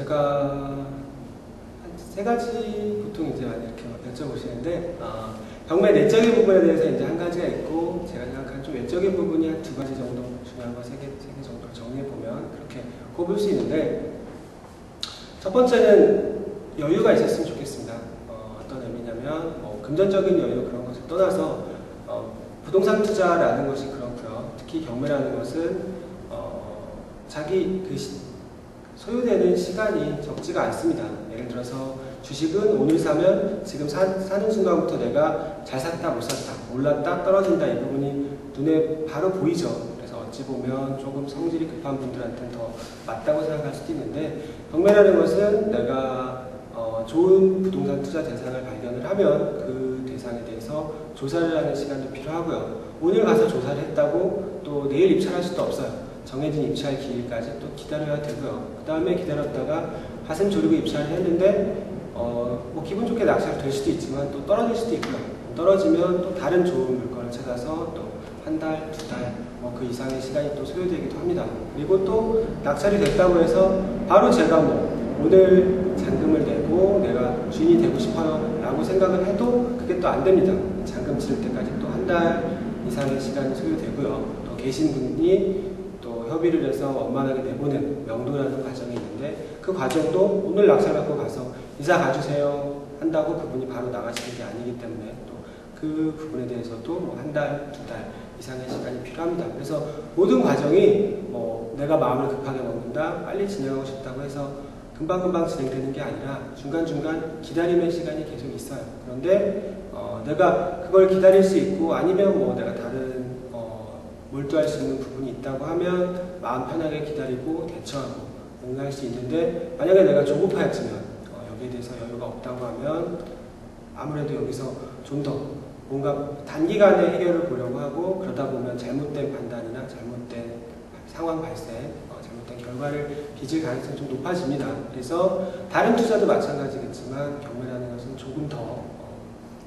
제가 세 가지 보통 이제 많이 이렇게 여쭤보시는데, 경매 내적인 부분에 대해서 이제 한 가지가 있고, 제가 생각하는 좀 외적인 부분이 한 두 가지 정도, 중요한 거 세 개 정도를 정리해보면 그렇게 꼽을 수 있는데, 첫 번째는 여유가 있었으면 좋겠습니다. 어떤 의미냐면, 금전적인 여유 그런 것을 떠나서, 부동산 투자라는 것이 그렇고요. 특히 경매라는 것은, 자기 소요되는 시간이 적지가 않습니다. 예를 들어서 주식은 오늘 사면 지금 사는 순간부터 내가 잘 샀다 못 샀다 올랐다 떨어진다 이 부분이 눈에 바로 보이죠. 그래서 어찌 보면 조금 성질이 급한 분들한테는 더 맞다고 생각할 수도 있는데, 경매라는 것은 내가 좋은 부동산 투자 대상을 발견을 하면 그 대상에 대해서 조사를 하는 시간도 필요하고요. 오늘 가서 조사를 했다고 또 내일 입찰할 수도 없어요. 정해진 입찰 기일까지 또 기다려야 되고요. 그 다음에 기다렸다가 가슴 졸이고 입찰을 했는데 뭐 기분 좋게 낙찰 될 수도 있지만 또 떨어질 수도 있고요. 떨어지면 또 다른 좋은 물건을 찾아서 또 한 달, 두 달, 뭐 그 이상의 시간이 또 소요되기도 합니다. 그리고 또 낙찰이 됐다고 해서 바로 제가 뭐 오늘 잔금을 내고 내가 주인이 되고 싶어요 라고 생각을 해도 그게 또 안 됩니다. 잔금 치를 때까지 또 한 달 이상의 시간이 소요되고요. 또 계신 분이 또 협의를 해서 원만하게 내보내는 명도라는 과정이 있는데, 그 과정도 오늘 낙찰 받고 가서 이사 가주세요 한다고 그분이 바로 나가시는 게 아니기 때문에 또 그 부분에 대해서도 뭐 한 달, 두 달 이상의 시간이 필요합니다. 그래서 모든 과정이 뭐 내가 마음을 급하게 먹는다, 빨리 진행하고 싶다고 해서 금방금방 진행되는 게 아니라 중간중간 기다림의 시간이 계속 있어요. 그런데 내가 그걸 기다릴 수 있고, 아니면 뭐 내가 다른 몰두할 수 있는 부분이 있다고 하면 마음 편하게 기다리고 대처하고 응할 수 있는데, 만약에 내가 조급하였지만 여기에 대해서 여유가 없다고 하면 아무래도 여기서 좀 더 뭔가 단기간에 해결을 보려고 하고, 그러다 보면 잘못된 판단이나 잘못된 상황 발생, 잘못된 결과를 빚을 가능성이 좀 높아집니다. 그래서 다른 투자도 마찬가지겠지만 경매라는 것은 조금 더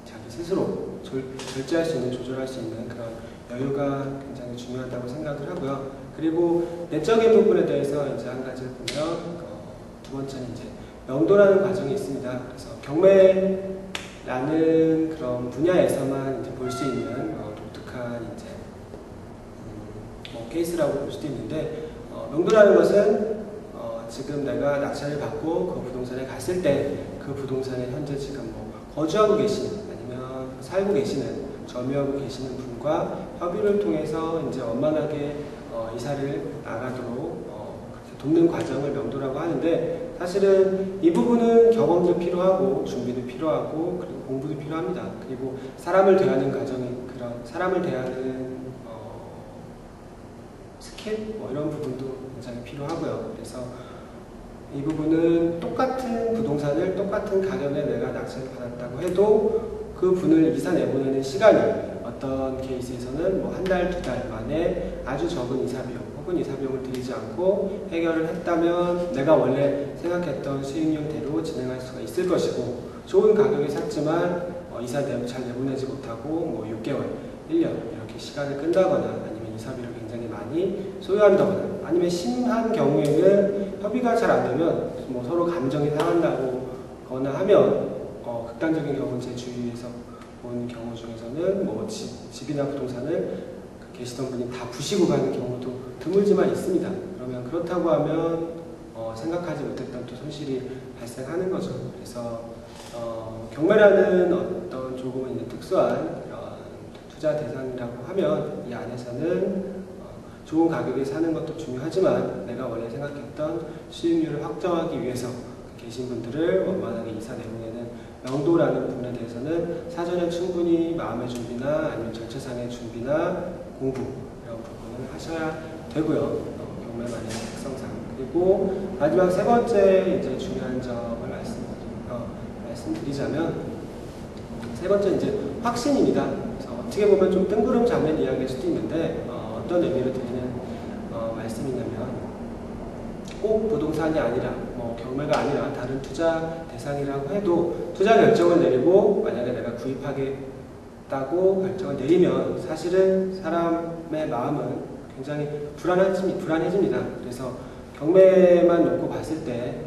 자기 스스로 절제할 수 있는, 조절할 수 있는 그런 여유가 굉장히 중요하다고 생각을 하고요. 그리고 내적인 부분에 대해서 이제 한 가지를 보면, 두 번째는 이제 명도라는 과정이 있습니다. 그래서 경매라는 그런 분야에서만 이제 볼 수 있는 독특한 이제 뭐 케이스라고 볼 수도 있는데, 명도라는 것은 지금 내가 낙찰을 받고 그 부동산에 갔을 때 그 부동산에 현재 지금 뭐 거주하고 계시는, 아니면 살고 계시는, 점유하고 계시는 분과 협의를 통해서 이제 원만하게 이사를 나가도록 그렇게 돕는 과정을 명도라고 하는데, 사실은 이 부분은 경험도 필요하고 준비도 필요하고 그리고 공부도 필요합니다. 그리고 사람을 대하는 과정이, 그런 사람을 대하는 스킬 뭐 이런 부분도 굉장히 필요하고요. 그래서 이 부분은 똑같은 부동산을 똑같은 가격에 내가 낙찰을 받았다고 해도 그 분을 이사 내보내는 시간이 어떤 케이스에서는 뭐 한 달, 두 달 만에 아주 적은 이사비용 혹은 이사비용을 들이지 않고 해결을 했다면 내가 원래 생각했던 수익률대로 진행할 수가 있을 것이고, 좋은 가격에 샀지만 이사 잘 내보내지 못하고 뭐 6개월, 1년 이렇게 시간을 끈다거나, 아니면 이사비를 굉장히 많이 소요한다거나, 아니면 심한 경우에는 협의가 잘 안 되면 뭐 서로 감정이 상한다고 거나 하면, 극단적인 경우 제 주위에서 본 경우 중에서는 뭐 집이나 부동산을 계시던 분이 다 부시고 가는 경우도 드물지만 있습니다. 그러면 그렇다고 하면 생각하지 못했던 또 손실이 발생하는 거죠. 그래서 경매라는 어떤 조금은 이제 특수한 투자 대상이라고 하면, 이 안에서는 좋은 가격에 사는 것도 중요하지만 내가 원래 생각했던 수익률을 확정하기 위해서 계신 분들을 원만하게 이사 내보내는 명도라는 부분에 대해서는 사전에 충분히 마음의 준비나 아니면 절차상의 준비나 공부 이런 부분을 하셔야 되고요. 경매만의 특성상. 그리고 마지막 세 번째 이제 중요한 점을 말씀드리자면, 세 번째 이제 확신입니다. 그래서 어떻게 보면 좀 뜬구름 잡는 이야기일 수도 있는데, 어떤 의미를 드리는 말씀이냐면, 꼭 부동산이 아니라 뭐 경매가 아니라 다른 투자 대상이라고 해도 투자 결정을 내리고 만약에 내가 구입하겠다고 결정을 내리면 사실은 사람의 마음은 굉장히 불안해집니다. 그래서 경매만 놓고 봤을 때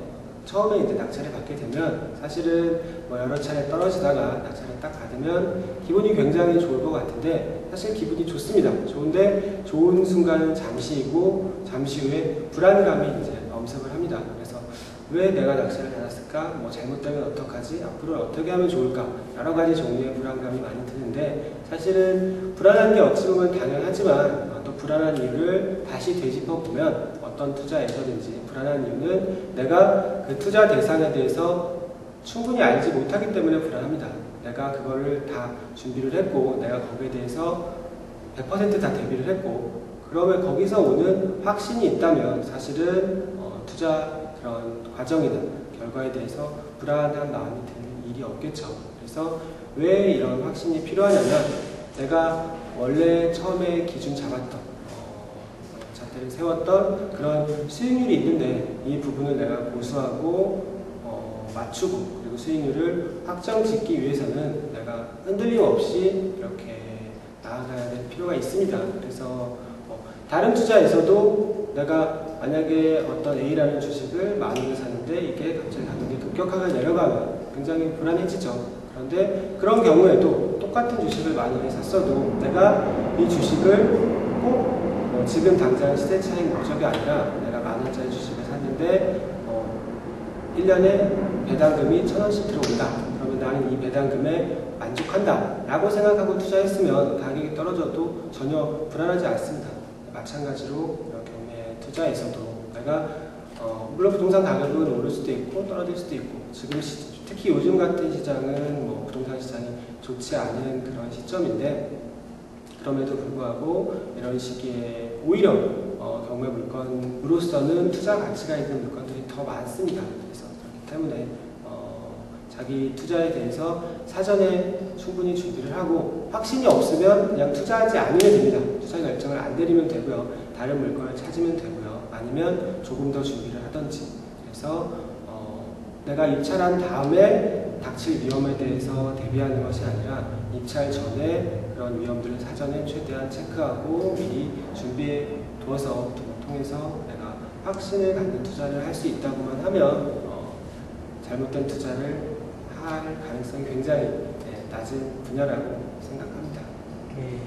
처음에 이제 낙찰을 받게 되면 사실은 뭐 여러 차례 떨어지다가 낙찰을 딱 받으면 기분이 굉장히 좋을 것 같은데 사실 기분이 좋습니다. 좋은데 좋은 순간은 잠시이고 잠시 후에 불안감이 이제 엄습을 합니다. 그래서 왜 내가 낙찰을 받았을까? 뭐 잘못되면 어떡하지? 앞으로 어떻게 하면 좋을까? 여러 가지 종류의 불안감이 많이 드는데 사실은 불안한 게 어찌 보면 당연하지만 또 불안한 이유를 다시 되짚어 보면 어떤 투자에서든지 불안한 이유는 내가 그 투자 대상에 대해서 충분히 알지 못하기 때문에 불안합니다. 내가 그거를 다 준비를 했고 내가 거기에 대해서 100% 다 대비를 했고 그러면 거기서 오는 확신이 있다면 사실은 투자 그런 과정이나 결과에 대해서 불안한 마음이 드는 일이 없겠죠. 그래서 왜 이런 확신이 필요하냐면 내가 원래 처음에 기준 잡았던 잣대를 세웠던 그런 수익률이 있는데 이 부분을 내가 고수하고 맞추고 그리고 수익률을 확정짓기 위해서는 내가 흔들림 없이 이렇게 나아가야 될 필요가 있습니다. 그래서 다른 투자에서도 내가 만약에 어떤 A라는 주식을 10,000원에 샀는데 이게 갑자기 가격이 급격하게 내려가면 굉장히 불안해지죠. 그런데 그런 경우에도 똑같은 주식을 10,000원에 샀어도 내가 이 주식을 꼭 지금 당장 시세 차익 목적이 아니라 내가 10,000원짜리 주식을 샀는데 1년에 배당금이 1,000원씩 들어온다. 그러면 나는 이 배당금에 만족한다 라고 생각하고 투자했으면 가격이 떨어져도 전혀 불안하지 않습니다. 마찬가지로 경매 투자에서도 내가 물론 부동산 가격은 오를 수도 있고 떨어질 수도 있고 지금 특히 요즘 같은 시장은 뭐 부동산 시장이 좋지 않은 그런 시점인데 그럼에도 불구하고 이런 시기에 오히려 경매 물건으로서는 투자 가치가 있는 물건들이 더 많습니다. 그래서 그렇기 때문에 자기 투자에 대해서 사전에 충분히 준비를 하고 확신이 없으면 그냥 투자하지 않으면 됩니다. 투자 결정을 안 내리면 되고요. 다른 물건을 찾으면 되고요. 아니면 조금 더 준비를 하든지. 그래서 내가 입찰한 다음에 닥칠 위험에 대해서 대비하는 것이 아니라 입찰 전에 그런 위험들을 사전에 최대한 체크하고 미리 준비해 두어서 통해서 내가 확신을 갖는 투자를 할 수 있다고만 하면 잘못된 투자를 할 가능성이 굉장히 낮은 분야라고 생각합니다. 네.